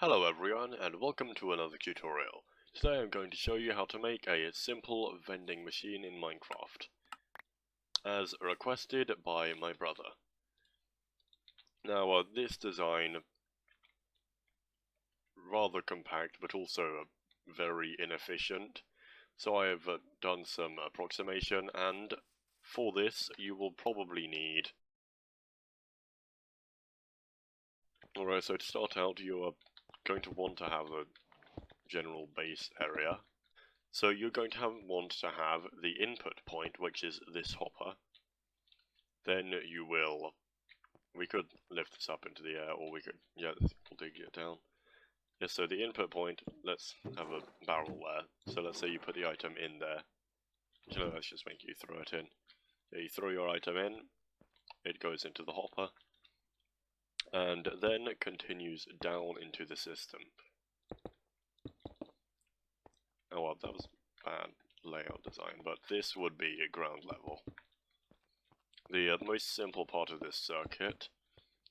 Hello everyone and welcome to another tutorial. Today I'm going to show you how to make a simple vending machine in Minecraft, as requested by my brother. Now this design, rather compact but also very inefficient, so I have done some approximation, and for this you will probably need... Alright, so to start out you are going to want to have a general base area. So you're going to want to have the input point, which is this hopper. Then we could lift this up into the air, or we could, we'll dig it down. Yes, so the input point, let's have a barrel there. So let's say you put the item in there. Let's just make you throw it in. Yeah, you throw your item in, it goes into the hopper, and then it continues down into the system. Oh well, that was bad layout design, but this would be a ground level. The most simple part of this circuit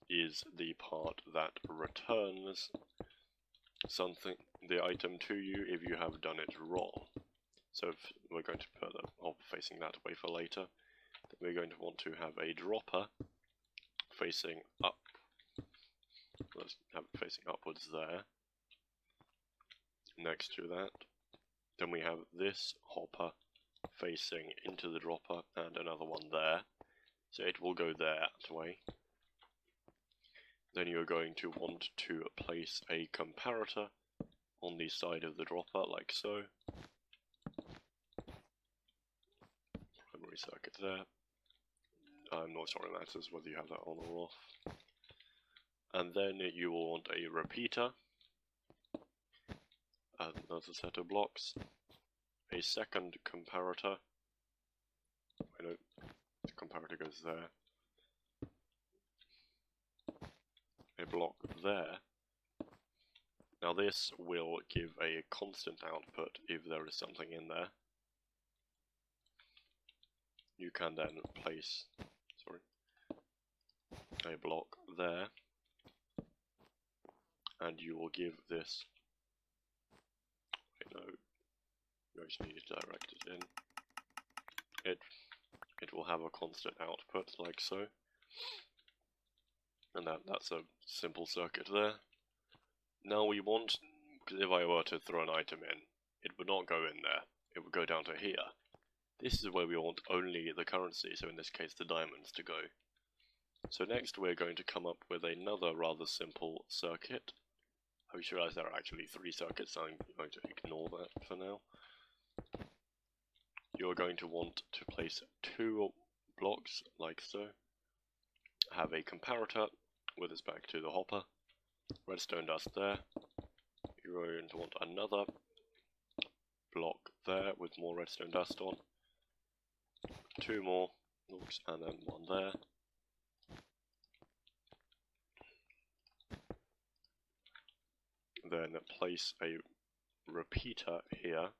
is the part that returns the item to you if you have done it wrong. So if we're going to put the hopper facing that way for later, then we're going to want to have a dropper facing up. Let's have it facing upwards there. Next to that, then we have this hopper facing into the dropper and another one there. So it will go there that way. Then you're going to want to place a comparator on the side of the dropper, like so. Primary circuit there. I'm not sure it matters whether you have that on or off. And then you will want a repeater. Another set of blocks. A second comparator. The comparator goes there. A block there. Now this will give a constant output if there is something in there. You can then place a block there, and you will give this, you actually need to direct it in. It will have a constant output like so. And that's a simple circuit there. Now we want, because if I were to throw an item in, it would not go in there, it would go down to here. This is where we want only the currency, so in this case the diamonds, to go. So next we're going to come up with another rather simple circuit. I just realised there are actually 3 circuits, so I'm going to ignore that for now. You're going to want to place 2 blocks like so. Have a comparator with its back to the hopper. Redstone dust there. You're going to want another block there with more redstone dust on. 2 more blocks and then 1 there. Then place a repeater here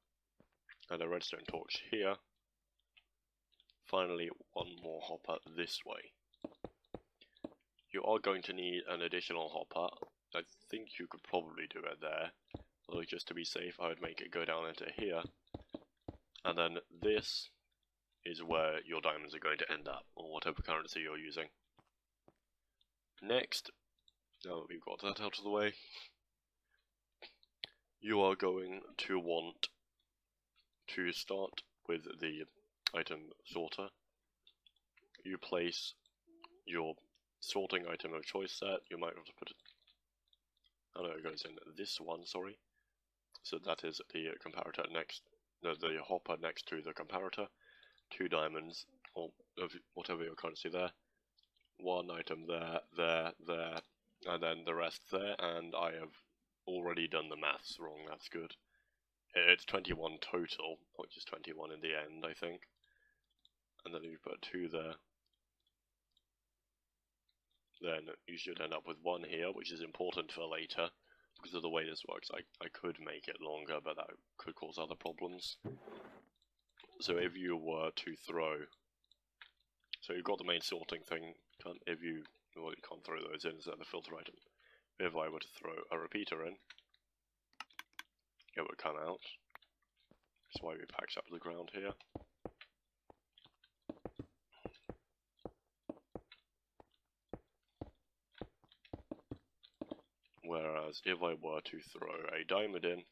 and a redstone torch here. Finally, 1 more hopper this way. You are going to need an additional hopper. I think you could probably do it there, although just to be safe I would make it go down into here, and then this is where your diamonds are going to end up, or whatever currency you're using. Next, now that we've got that out of the way, you are going to want to start with the item sorter. You place your sorting item of choice set. You might have to put it, oh no, it goes in this one, sorry. So that is the comparator next, the hopper next to the comparator. 2 diamonds, or whatever your currency there. 1 item there, there, and then the rest there, and I have already done the maths wrong, that's good. It's 21 total, not just 21 in the end, I think. And then if you put 2 there, then you should end up with 1 here, which is important for later, because of the way this works. I could make it longer, but that could cause other problems. So if you were to throw, so you've got the main sorting thing, you can't throw those in instead of the filter item. if I were to throw a repeater in, it would come out. That's why we packed up the ground here. Whereas if I were to throw a diamond in,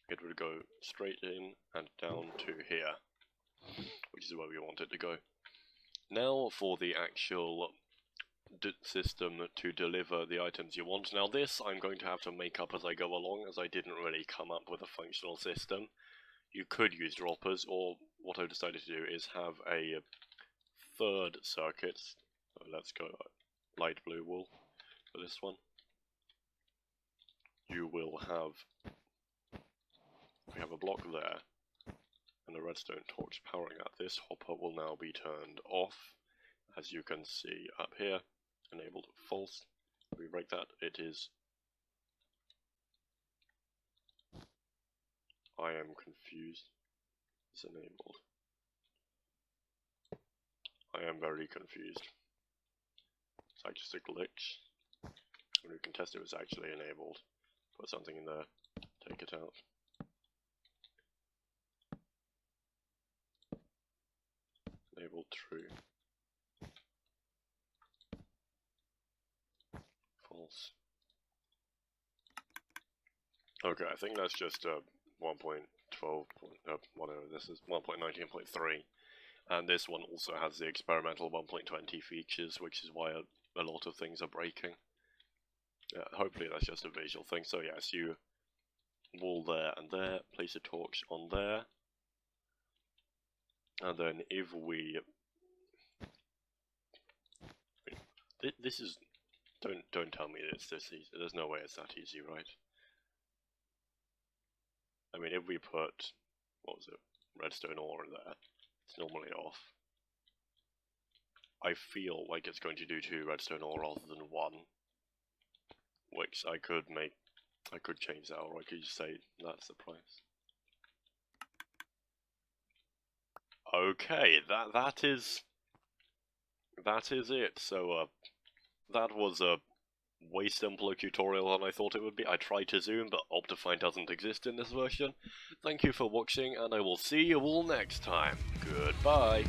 it would go straight in and down to here, which is where we want it to go. Now for the actual system to deliver the items you want. Now this I'm going to have to make up as I go along, as I didn't really come up with a functional system. You could use droppers, or what I've decided to do is have a third circuit. So let's go light blue wool for this one. You will have, we have a block there, and a redstone torch powering that. This hopper will now be turned off, as you can see up here. Enabled false. If we break that, it is. I am confused. It's enabled. I am very confused. It's like just a glitch. When we can test it was actually enabled. Put something in there, take it out. Enabled true. False. Okay, I think that's just 1.12, whatever this is, 1.19.3. And this one also has the experimental 1.20 features, which is why a lot of things are breaking. Hopefully that's just a visual thing. So yes, you wall there and there, place a torch on there. And then if we... This is... Don't tell me it's this easy. There's no way it's that easy, right? I mean, if we put... what was it? Redstone ore there. It's normally off. I feel like it's going to do 2 redstone ore rather than 1. Which I could change that, or I could just say that's the price. Okay, that is it. So that was a way simpler tutorial than I thought it would be. I tried to zoom, but Optifine doesn't exist in this version. Thank you for watching, and I will see you all next time. Goodbye.